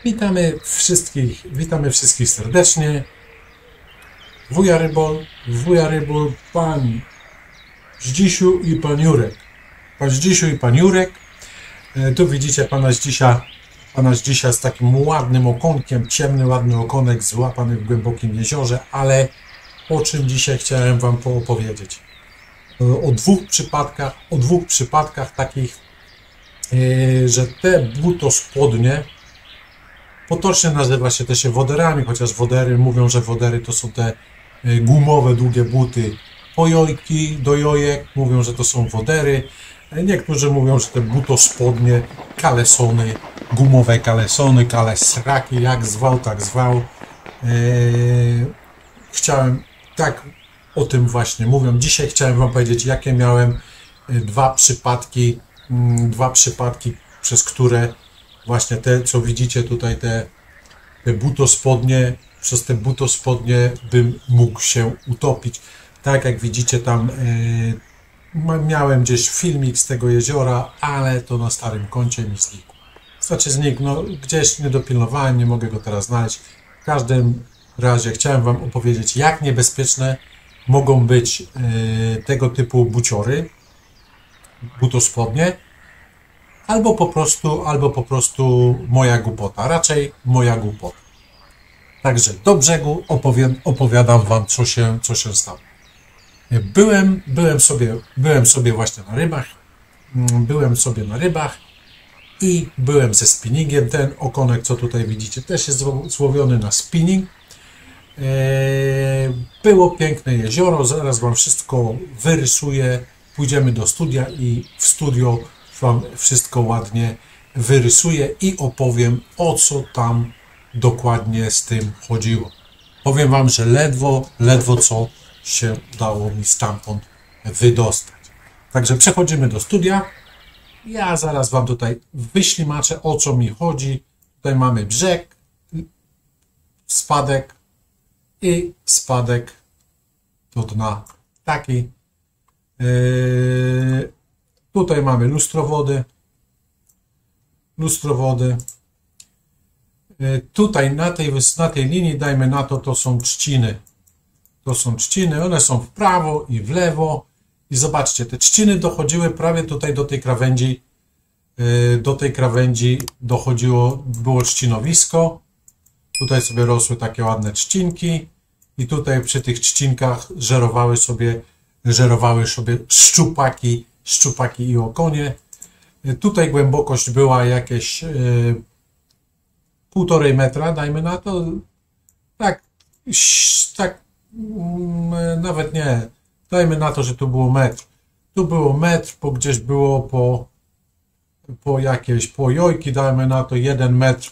Witamy wszystkich serdecznie. Wuja Rybol, pan Zdzisiu i pan Jurek. Pan Zdzisiu i pan Jurek. Tu widzicie pana Zdzisia z takim ładnym okonkiem, ciemny, ładny okonek złapany w głębokim jeziorze, ale o czym dzisiaj chciałem wam poopowiedzieć? O dwóch przypadkach takich, że te butospodnie, potocznie nazywa się też woderami, chociaż wodery mówią, że wodery to są te gumowe, długie buty. Pojojki do jojek mówią, że to są wodery. Niektórzy mówią, że te butospodnie, kalesony, gumowe kalesony, kalesraki, jak zwał, tak zwał. Tak o tym właśnie mówią. Dzisiaj chciałem wam powiedzieć, jakie miałem dwa przypadki, przez które właśnie te, co widzicie tutaj, te butospodnie, przez te butospodnie bym mógł się utopić. Tak jak widzicie tam, miałem gdzieś filmik z tego jeziora, ale to na starym koncie mi znikł. Znaczy znikł, no gdzieś nie dopilnowałem, nie mogę go teraz znaleźć. W każdym razie chciałem wam opowiedzieć, jak niebezpieczne mogą być tego typu buciory, butospodnie, albo po prostu moja głupota, raczej moja głupota. Także do brzegu opowiadam wam, co się stało. Byłem sobie właśnie na rybach i byłem ze spinningiem. Ten okonek, co tutaj widzicie, też jest złowiony na spinning. Było piękne jezioro, zaraz wam wszystko wyrysuję. Pójdziemy do studia i w studio wam wszystko ładnie wyrysuję i opowiem, o co tam dokładnie z tym chodziło. Powiem wam, że ledwo co się dało mi stamtąd wydostać. Także przechodzimy do studia. Ja zaraz wam tutaj wyślimaczę, o co mi chodzi. Tutaj mamy brzeg, spadek i spadek do dna taki. Tutaj mamy lustro wody. Tutaj na tej linii, dajmy na to, to są trzciny. One są w prawo i w lewo. I zobaczcie, te trzciny dochodziły prawie tutaj do tej krawędzi. Do tej krawędzi było trzcinowisko. Tutaj sobie rosły takie ładne trzcinki. I tutaj przy tych trzcinkach żerowały sobie szczupaki i okonie. Tutaj głębokość była jakieś 1,5 metra, dajmy na to. Tak, nawet nie. Dajmy na to, że tu było metr. Tu było metr, gdzieś było po jakieś jojki, dajmy na to 1 metr.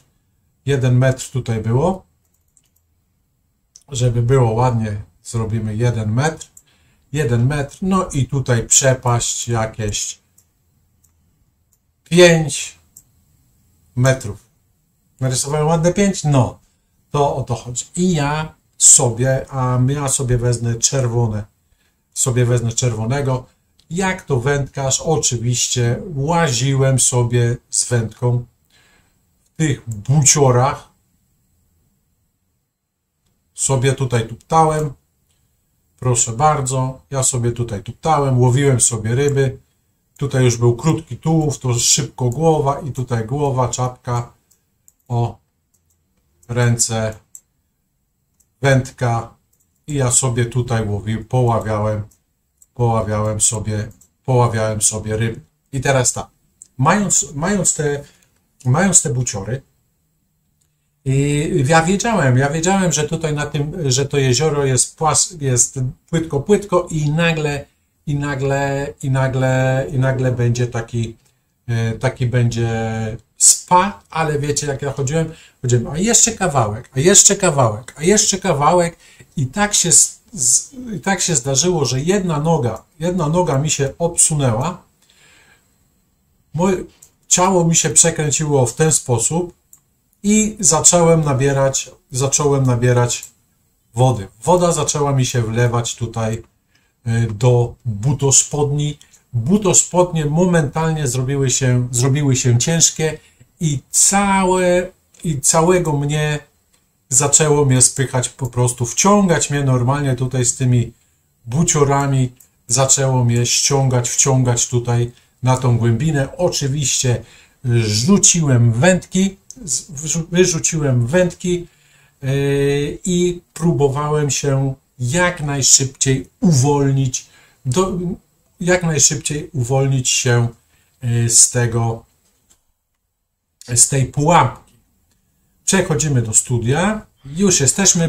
1 metr tutaj było. Żeby było ładnie, zrobimy 1 metr. 1 metr, no i tutaj przepaść jakieś 5 metrów. Narysowałem ładne 5? No, to o to chodzi. I ja sobie wezmę czerwonego. Jak to wędkarz, oczywiście łaziłem sobie z wędką w tych buciorach. Sobie tutaj tuptałem. Proszę bardzo, ja sobie tutaj tuptałem, łowiłem sobie ryby. Tutaj już był krótki tułów, to szybko głowa i tutaj głowa, czapka, ręce, wędka i ja sobie tutaj poławiałem sobie ryby. I teraz tak, mając te buciory, ja wiedziałem, że tutaj że to jezioro jest płytko i nagle będzie taki będzie spad, ale wiecie, jak ja chodziłem, a jeszcze kawałek i tak się zdarzyło, że jedna noga mi się obsunęła, moje ciało mi się przekręciło w ten sposób i zacząłem nabierać wody. Woda zaczęła mi się wlewać tutaj do butospodni. Butospodnie momentalnie zrobiły się ciężkie i i całego mnie zaczęło mnie spychać po prostu, wciągać mnie normalnie tutaj z tymi buciorami, zaczęło mnie wciągać tutaj na tą głębinę. Oczywiście wyrzuciłem wędki i próbowałem się jak najszybciej uwolnić się z tej pułapki. Przechodzimy do studia. Już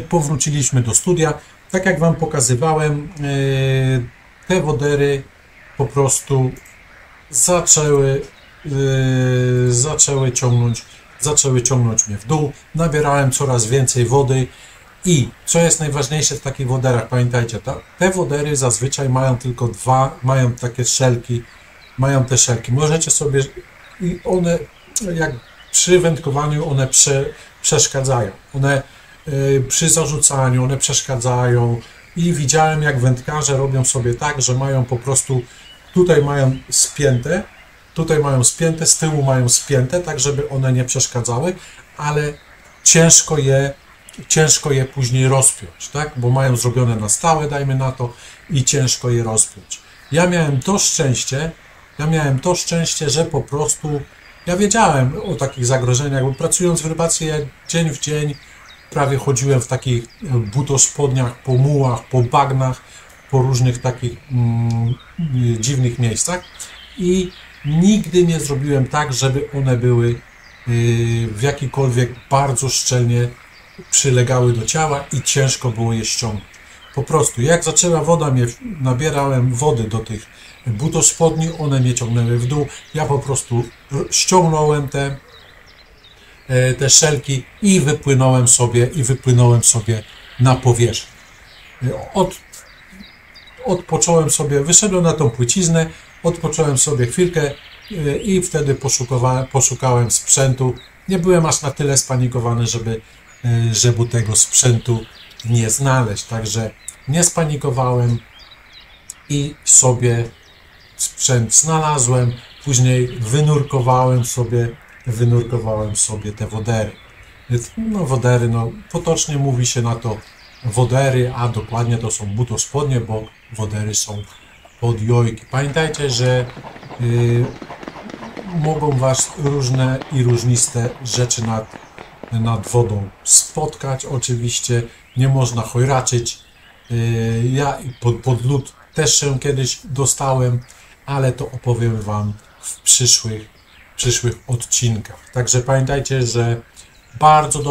powróciliśmy do studia. Tak jak Wam pokazywałem, te wodery po prostu zaczęły ciągnąć mnie w dół. Nabierałem coraz więcej wody i co jest najważniejsze w takich woderach, pamiętajcie, te wodery zazwyczaj mają takie szelki, te szelki. Możecie sobie, i one jak przy wędkowaniu one przeszkadzają. One przy zarzucaniu one przeszkadzają i widziałem, jak wędkarze robią sobie tak, że mają po prostu tutaj mają spięte, z tyłu mają spięte, tak żeby one nie przeszkadzały, ale ciężko je później rozpiąć, tak? Bo mają zrobione na stałe, dajmy na to, i ciężko je rozpiąć. Ja miałem to szczęście, że po prostu ja wiedziałem o takich zagrożeniach, bo pracując w rybactwie, ja dzień w dzień prawie chodziłem w takich butospodniach, po mułach, po bagnach, po różnych takich dziwnych miejscach i nigdy nie zrobiłem tak, żeby one były w jakikolwiek bardzo szczelnie przylegały do ciała i ciężko było je ściągnąć. Po prostu jak zaczęła woda nabierałem wody do tych butospodni, one mnie ciągnęły w dół, ja po prostu ściągnąłem te szelki i wypłynąłem sobie na powierzchnię. Odpocząłem sobie, wyszedłem na tą płyciznę, odpocząłem sobie chwilkę i wtedy poszukałem sprzętu. Nie byłem aż na tyle spanikowany, żeby tego sprzętu nie znaleźć. Także nie spanikowałem i sobie sprzęt znalazłem. Później wynurkowałem sobie te wodery. No wodery, potocznie mówi się na to wodery, a dokładnie to są butospodnie, bo wodery są pod jojki. Pamiętajcie, że mogą Was różne i różniste rzeczy nad wodą spotkać. Oczywiście nie można chojraczyć. Ja pod lód też się kiedyś dostałem, ale to opowiem Wam w przyszłych odcinkach. Także pamiętajcie, że bardzo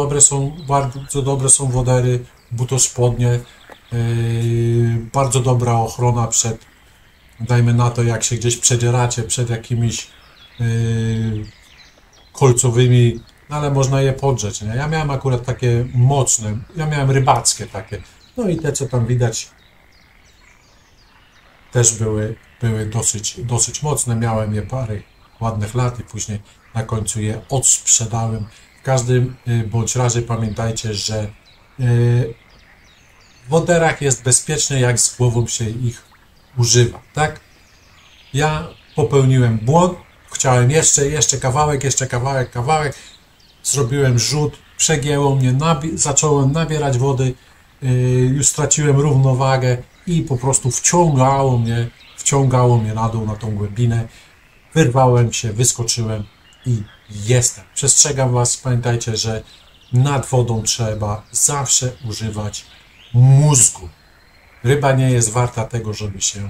dobre są wodery, butospodnie, bardzo dobra ochrona przed, dajmy na to, jak się gdzieś przedzieracie przed jakimiś kolcowymi, ale można je podrzeć, nie? Ja miałem akurat takie mocne, ja miałem rybackie takie, no i te, co tam widać, też były dosyć mocne, miałem je parę ładnych lat i później na końcu je odsprzedałem. W każdym bądź razie pamiętajcie, że w woderach jest bezpiecznie, jak z głową się ich używa, tak? Ja popełniłem błąd, chciałem jeszcze kawałek, zrobiłem rzut, przegięło mnie, zacząłem nabierać wody, już straciłem równowagę i po prostu wciągało mnie na dół, na tą głębinę. Wyrwałem się, wyskoczyłem i jestem. Przestrzegam Was, pamiętajcie, że nad wodą trzeba zawsze używać mózgu. Ryba nie jest warta tego, żeby się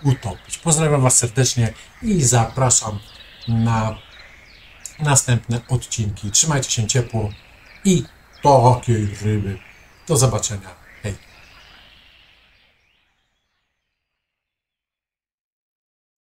utopić. Pozdrawiam Was serdecznie i zapraszam na następne odcinki. Trzymajcie się ciepło i takiej ryby. Do zobaczenia.